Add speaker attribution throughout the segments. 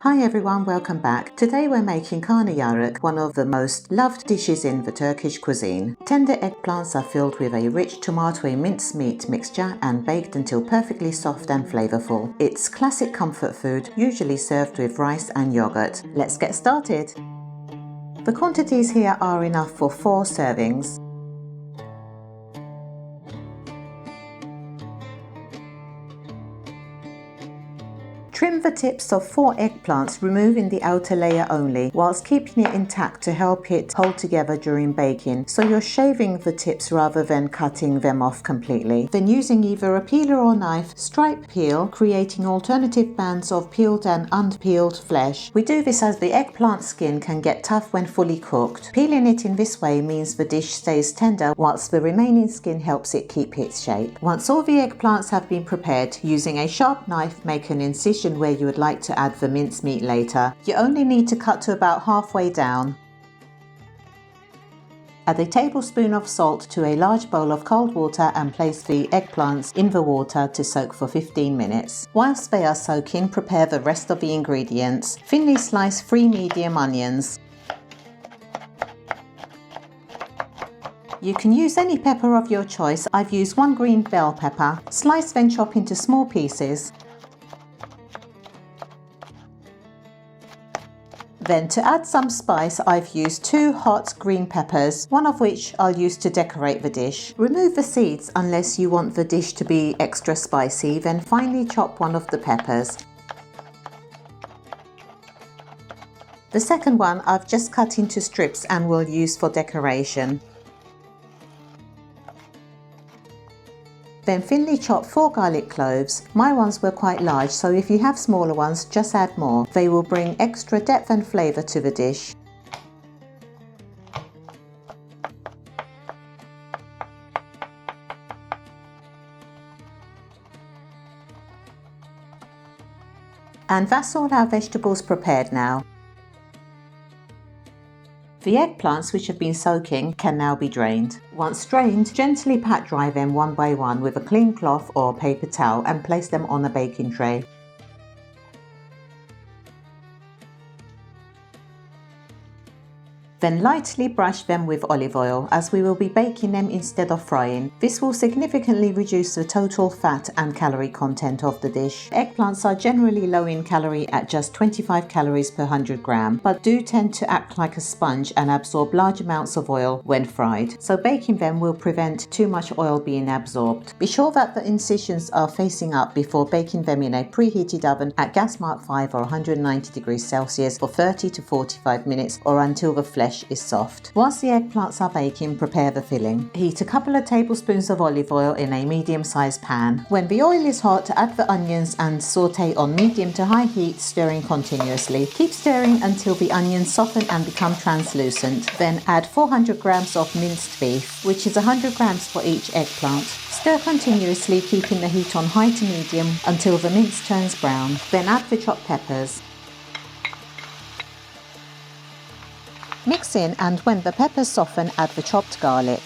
Speaker 1: Hi everyone, welcome back. Today we're making Karniyarik, one of the most loved dishes in the Turkish cuisine. Tender eggplants are filled with a rich tomatoey mincemeat mixture and baked until perfectly soft and flavorful. It's classic comfort food, usually served with rice and yogurt. Let's get started. The quantities here are enough for 4 servings. Trim the tips of 4 eggplants, removing the outer layer only, whilst keeping it intact to help it hold together during baking, so you're shaving the tips rather than cutting them off completely. Then using either a peeler or knife, stripe peel, creating alternative bands of peeled and unpeeled flesh. We do this as the eggplant skin can get tough when fully cooked. Peeling it in this way means the dish stays tender, whilst the remaining skin helps it keep its shape. Once all the eggplants have been prepared, using a sharp knife, make an incision where you would like to add the mincemeat later. You only need to cut to about halfway down. Add a tablespoon of salt to a large bowl of cold water and place the eggplants in the water to soak for 15 minutes. Whilst they are soaking, prepare the rest of the ingredients. Thinly slice 3 medium onions. You can use any pepper of your choice. I've used 1 green bell pepper. Slice then chop into small pieces. Then to add some spice, I've used 2 hot green peppers, one of which I'll use to decorate the dish. Remove the seeds unless you want the dish to be extra spicy, then finely chop one of the peppers. The second one I've just cut into strips and will use for decoration. Then thinly chop 4 garlic cloves. My ones were quite large, so if you have smaller ones, just add more. They will bring extra depth and flavour to the dish. And that's all our vegetables prepared now. The eggplants, which have been soaking, can now be drained. Once drained, gently pat dry them one by one with a clean cloth or paper towel and place them on a baking tray. Then lightly brush them with olive oil, as we will be baking them instead of frying. This will significantly reduce the total fat and calorie content of the dish. Eggplants are generally low in calorie at just 25 calories per 100 gram, but do tend to act like a sponge and absorb large amounts of oil when fried. So baking them will prevent too much oil being absorbed. Be sure that the incisions are facing up before baking them in a preheated oven at gas mark 5 or 190 degrees Celsius for 30 to 45 minutes or until the flesh is soft. Whilst the eggplants are baking, prepare the filling. Heat a couple of tablespoons of olive oil in a medium-sized pan. When the oil is hot, add the onions and saute on medium to high heat, stirring continuously. Keep stirring until the onions soften and become translucent. Then add 400 grams of minced beef, which is 100 grams for each eggplant. Stir continuously, keeping the heat on high to medium until the mince turns brown. Then add the chopped peppers. Mix in, and when the peppers soften, add the chopped garlic.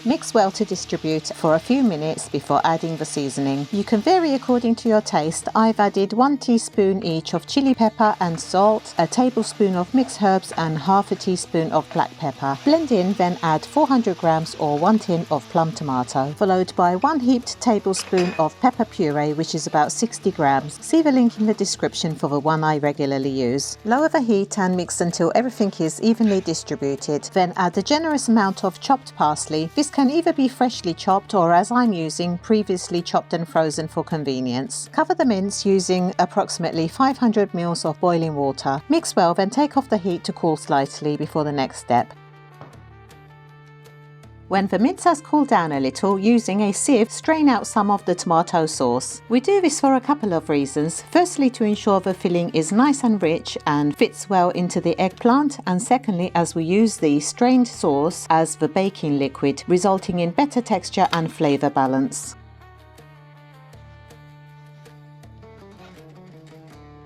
Speaker 1: Mix well to distribute for a few minutes before adding the seasoning. You can vary according to your taste. I've added 1 teaspoon each of chili pepper and salt, a tablespoon of mixed herbs and half a teaspoon of black pepper. Blend in, then add 400 grams or 1 tin of plum tomato, followed by 1 heaped tablespoon of pepper puree, which is about 60 grams. See the link in the description for the one I regularly use. Lower the heat and mix until everything is evenly distributed. Then add a generous amount of chopped parsley. This can either be freshly chopped or, as I'm using, previously chopped and frozen for convenience. Cover the mince using approximately 500 ml of boiling water. Mix well, then take off the heat to cool slightly before the next step. When the mince has cooled down a little, using a sieve, strain out some of the tomato sauce. We do this for a couple of reasons. Firstly, to ensure the filling is nice and rich and fits well into the eggplant, and secondly, as we use the strained sauce as the baking liquid, resulting in better texture and flavour balance.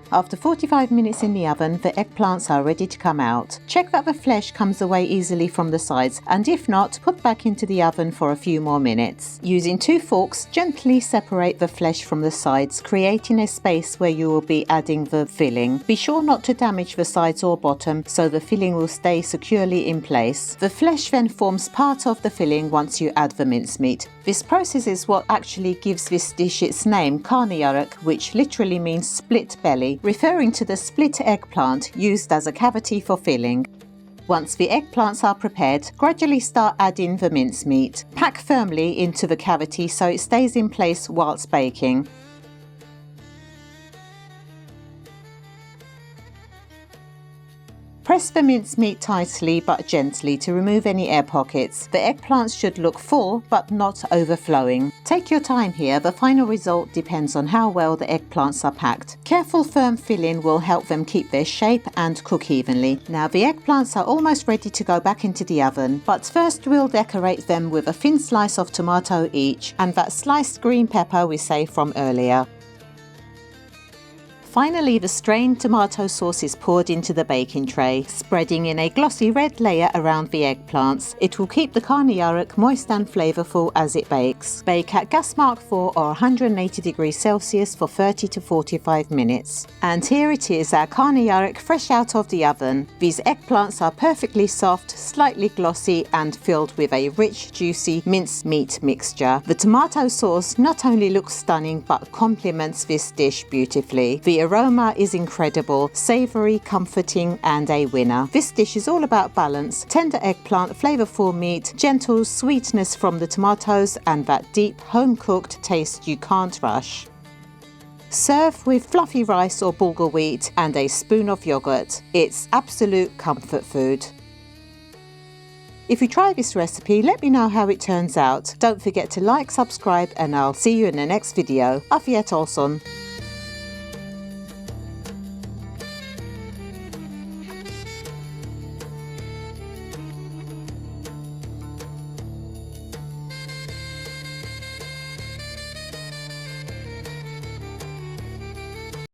Speaker 1: After 45 minutes in the oven, the eggplants are ready to come out. Check that the flesh comes away easily from the sides, and if not, put back into the oven for a few more minutes. Using 2 forks, gently separate the flesh from the sides, creating a space where you will be adding the filling. Be sure not to damage the sides or bottom so the filling will stay securely in place. The flesh then forms part of the filling once you add the mincemeat. This process is what actually gives this dish its name, Karniyarik, which literally means split belly, referring to the split eggplant used as a cavity for filling. Once the eggplants are prepared, gradually start adding the mincemeat. Pack firmly into the cavity so it stays in place whilst baking. Press the mincemeat tightly but gently to remove any air pockets. The eggplants should look full but not overflowing. Take your time here, the final result depends on how well the eggplants are packed. Careful firm filling will help them keep their shape and cook evenly. Now the eggplants are almost ready to go back into the oven, but first we'll decorate them with a thin slice of tomato each and that sliced green pepper we saved from earlier. Finally, the strained tomato sauce is poured into the baking tray, spreading in a glossy red layer around the eggplants. It will keep the Karniyarik moist and flavourful as it bakes. Bake at gas mark 4 or 180 degrees Celsius for 30 to 45 minutes. And here it is, our Karniyarik fresh out of the oven. These eggplants are perfectly soft, slightly glossy and filled with a rich, juicy mincemeat mixture. The tomato sauce not only looks stunning but complements this dish beautifully. The aroma is incredible, savoury, comforting and a winner. This dish is all about balance, tender eggplant, flavourful meat, gentle sweetness from the tomatoes and that deep home-cooked taste you can't rush. Serve with fluffy rice or bulgur wheat and a spoon of yogurt. It's absolute comfort food. If you try this recipe, let me know how it turns out. Don't forget to like, subscribe and I'll see you in the next video. Afiyet olsun.